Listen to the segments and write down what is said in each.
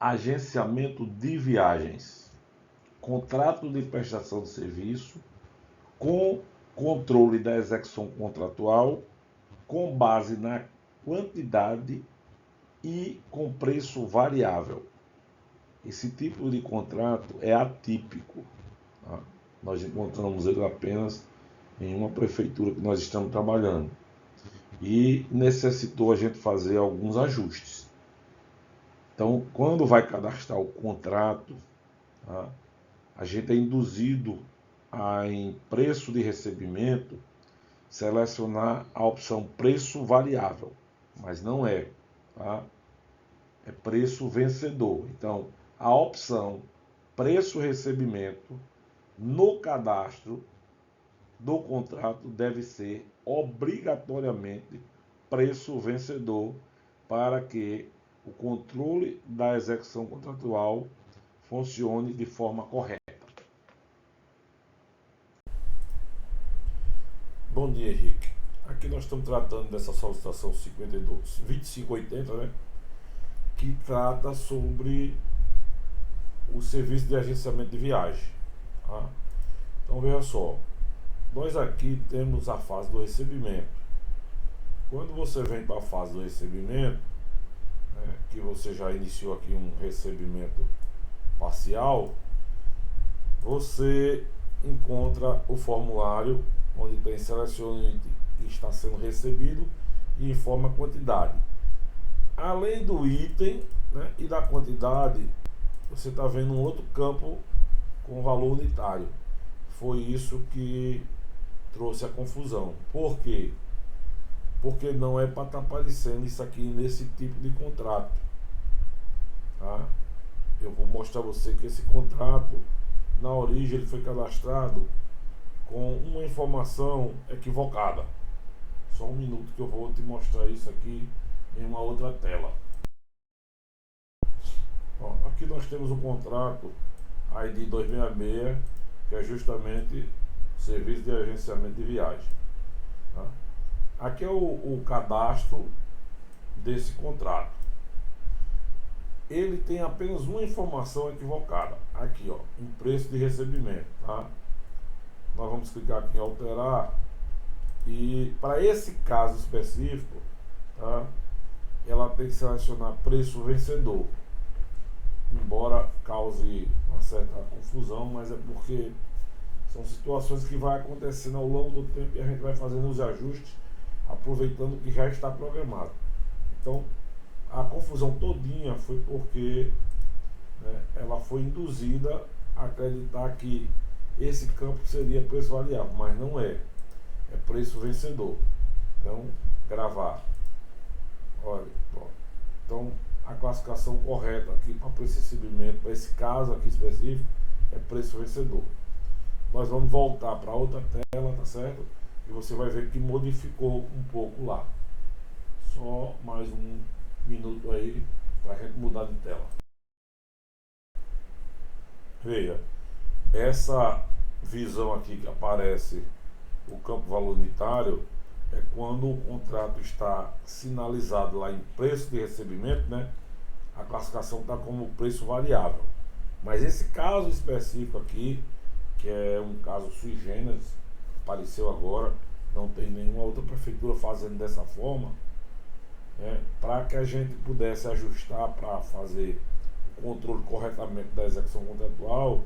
agenciamento de viagens, contrato de prestação de serviço com controle da execução contratual com base na quantidade e com preço variável. Esse tipo de contrato é atípico, tá? Nós encontramos ele apenas em uma prefeitura que nós estamos trabalhando e necessitou a gente fazer alguns ajustes. Então, quando vai cadastrar o contrato, tá, a gente é induzido a, em preço de recebimento, selecionar a opção preço variável, mas não é, tá? É preço vencedor. Então, a opção preço recebimento no cadastro do contrato deve ser obrigatoriamente preço vencedor para que o controle da execução contratual funcione de forma correta. Bom dia, Henrique. Aqui nós estamos tratando dessa solicitação 2580, né? Que trata sobre o serviço de agenciamento de viagem. Tá? Então veja só, nós aqui temos a fase do recebimento. Quando você vem para a fase do recebimento, né, que você já iniciou aqui um recebimento parcial, você encontra o formulário onde tem selecione que está sendo recebido e informa a quantidade. Além do item, né, e da quantidade, você está vendo um outro campo com valor unitário. Foi isso que trouxe a confusão. Por quê? Porque não é para estar aparecendo isso aqui nesse tipo de contrato. Tá? Eu vou mostrar a você que esse contrato, na origem, ele foi cadastrado com uma informação equivocada. Só um minuto que eu vou te mostrar isso aqui em uma outra tela. Ó, aqui nós temos o contrato ID 266, que é justamente serviço de agenciamento de viagem. Tá? Aqui é o cadastro desse contrato. Ele tem apenas uma informação equivocada. Aqui, ó, em preço de recebimento. Tá? Nós vamos clicar aqui em alterar. E para esse caso específico, tá, ela tem que selecionar preço vencedor. Embora cause uma certa confusão, mas é porque são situações que vai acontecendo ao longo do tempo e a gente vai fazendo os ajustes, aproveitando que já está programado. Então, a confusão todinha foi porque, né, ela foi induzida a acreditar que esse campo seria preço variável, mas não é. É preço vencedor. Então, gravar. Olha, pronto. Então, a classificação correta aqui para preço de recebimento, para esse caso aqui específico, é preço vencedor. Nós vamos voltar para outra tela, tá certo? E você vai ver que modificou um pouco lá. Só mais um minuto aí para a gente mudar de tela. Veja, essa visão aqui que aparece o campo valor unitário é quando o contrato está sinalizado lá em preço de recebimento, né? A classificação está como preço variável. Mas esse caso específico aqui, que é um caso sui generis, apareceu agora, não tem nenhuma outra prefeitura fazendo dessa forma, né? Para que a gente pudesse ajustar para fazer o controle corretamente da execução contratual,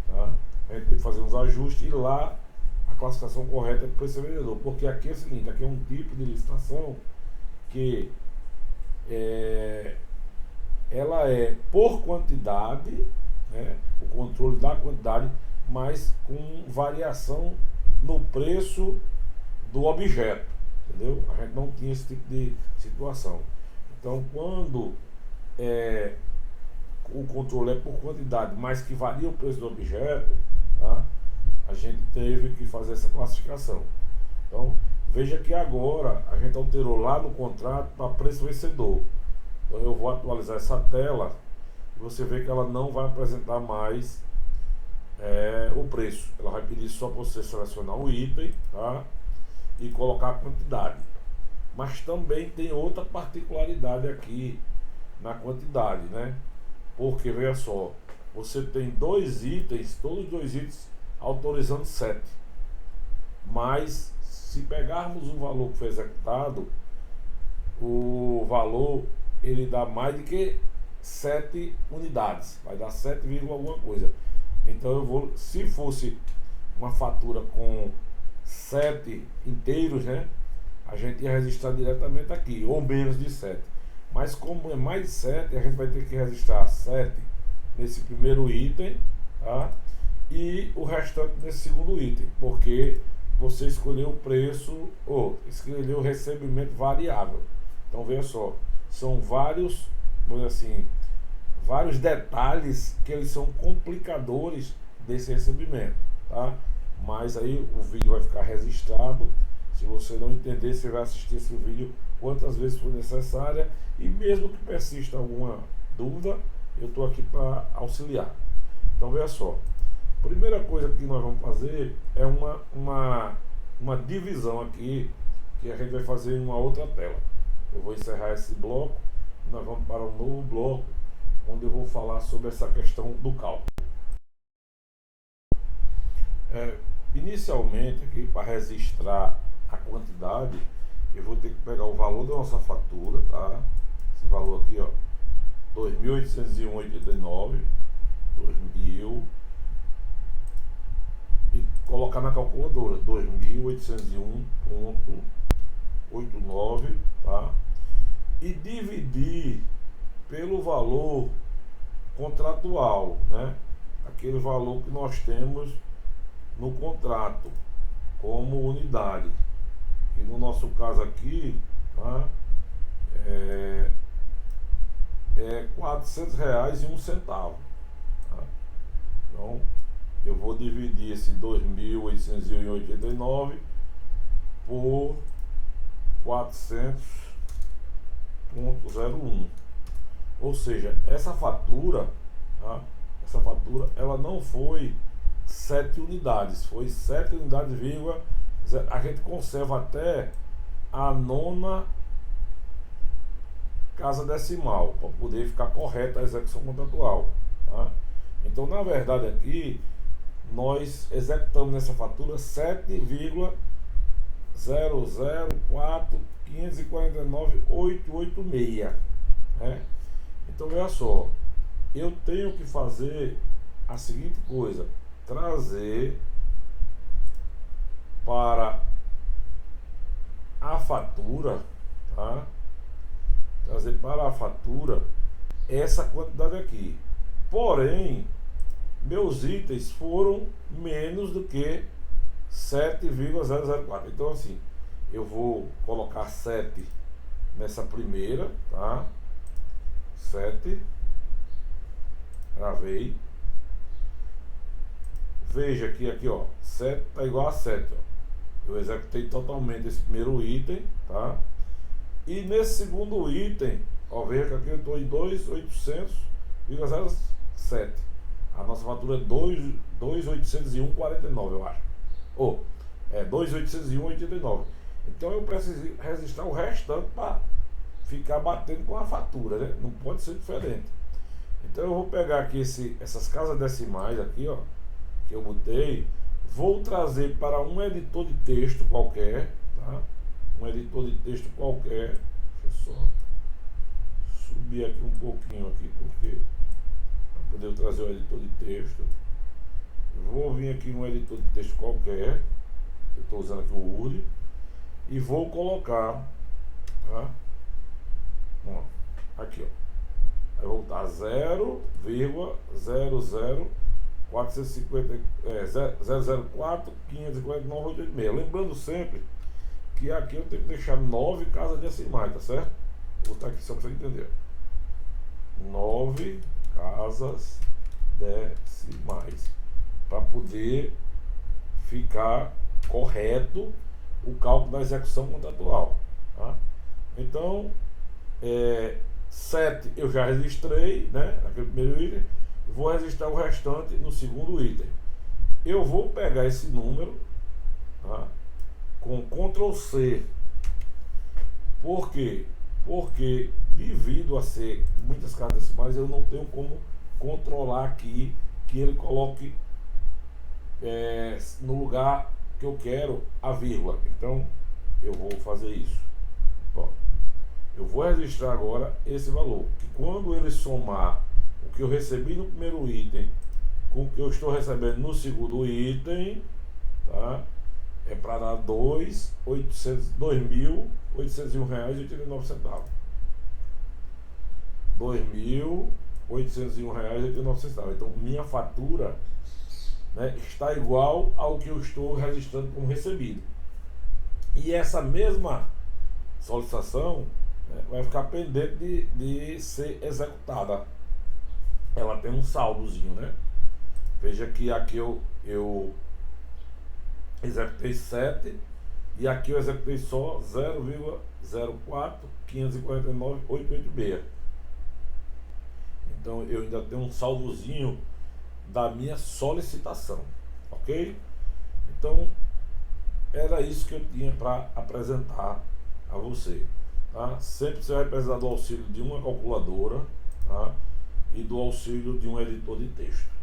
tá? A gente tem que fazer uns ajustes e lá a classificação correta é para esse vendedor, porque aqui é o seguinte, aqui é um tipo de licitação que ela é por quantidade, né, o controle da quantidade, mas com variação no preço do objeto, entendeu? A gente não tinha esse tipo de situação. Então, quando o controle é por quantidade, mas que varia o preço do objeto, tá? A gente teve que fazer essa classificação. Então, veja que agora a gente alterou lá no contrato para preço vencedor. Então, eu vou atualizar essa tela e você vê que ela não vai apresentar mais o preço. Ela vai pedir só para você selecionar o item, tá? E colocar a quantidade. Mas também tem outra particularidade aqui na quantidade, né? Porque, veja só, você tem dois itens, todos os dois itens autorizando 7. Mas, se pegarmos o valor que foi executado, o valor ele dá mais do que 7 unidades, vai dar 7, alguma coisa. Então eu vou, se fosse uma fatura com 7 inteiros, né, a gente ia registrar diretamente aqui, ou menos de 7. Mas como é mais de 7, a gente vai ter que registrar 7 nesse primeiro item, tá? E o restante nesse segundo item, porque você escolheu o preço, ou escolheu o recebimento variável. Então veja só, são vários, vamos dizer assim, vários detalhes que eles são complicadores desse recebimento, tá? Mas aí o vídeo vai ficar registrado. Se você não entender, você vai assistir esse vídeo quantas vezes for necessária, e mesmo que persista alguma dúvida, eu estou aqui para auxiliar. Então veja só, primeira coisa que nós vamos fazer é uma divisão aqui, que a gente vai fazer em uma outra tela. Eu vou encerrar esse bloco e nós vamos para um novo bloco, onde eu vou falar sobre essa questão do cálculo. Inicialmente, aqui para registrar a quantidade, eu vou ter que pegar o valor da nossa fatura, tá? Esse valor aqui, ó, 2.801,89, 2000, e colocar na calculadora 2.801,89, tá? E dividir pelo valor contratual, né? Aquele valor que nós temos no contrato como unidade, que no nosso caso aqui, tá? é R$400,01, tá? Então eu vou dividir esse 2.889 por 400,01. Ou seja, essa fatura, tá? Essa fatura ela não foi 7 unidades, foi 7 unidades, vírgula, a gente conserva até a nona casa decimal, para poder ficar correta a execução contratual, tá? Então, na verdade, aqui nós executamos nessa fatura 7,004.549.886, né? Então, veja só, eu tenho que fazer a seguinte coisa: trazer para a fatura, tá? Trazer para a fatura essa quantidade aqui. Porém, meus itens foram menos do que 7,004. Então, assim, eu vou colocar 7 nessa primeira, tá? 7. Gravei. Veja que aqui, ó, 7 tá igual a 7, ó. Eu executei totalmente esse primeiro item, tá? E nesse segundo item, ó, veja que aqui eu estou em 2.800,07. A nossa fatura é 2.801,49, eu acho. Ou, 2.801,89. Então eu preciso registrar o restante para ficar batendo com a fatura, né? Não pode ser diferente. Então eu vou pegar aqui essas casas decimais aqui, ó, que eu botei, vou trazer para um editor de texto qualquer, tá? Um editor de texto qualquer. Deixa eu só subir aqui um pouquinho aqui, porque para poder trazer o editor de texto, eu vou vir aqui num editor de texto qualquer. Eu estou usando aqui o Word e vou colocar, tá? Ó, aqui, ó. Aí eu vou botar 0,004.549,886. Lembrando sempre que aqui eu tenho que deixar 9 casas decimais, tá certo? Vou botar aqui só para você entender. 9 casas decimais, para poder ficar correto o cálculo da execução contratual, tá? Então, 7 eu já registrei, né, naquele primeiro item. Vou registrar o restante no segundo item. Eu vou pegar esse número, tá, com Ctrl+C. Por quê? Porque devido a ser muitas casas decimais, eu não tenho como controlar aqui que ele coloque no lugar que eu quero a vírgula. Então eu vou fazer isso. Ó, eu vou registrar agora esse valor, que quando ele somar o que eu recebi no primeiro item com o que eu estou recebendo no segundo item, tá? É para dar R$ 2.801,89. R$ 2.801,89. Então minha fatura, né, está igual ao que eu estou registrando como recebido. E essa mesma solicitação, né, vai ficar pendente de ser executada. Ela tem um saldozinho, né? Veja que aqui eu executei 7 e aqui eu executei só 0,04549886. Então eu ainda tenho um saldozinho da minha solicitação, ok? Então era isso que eu tinha para apresentar a você, tá? Sempre você vai precisar do auxílio de uma calculadora, tá? E do auxílio de um editor de texto.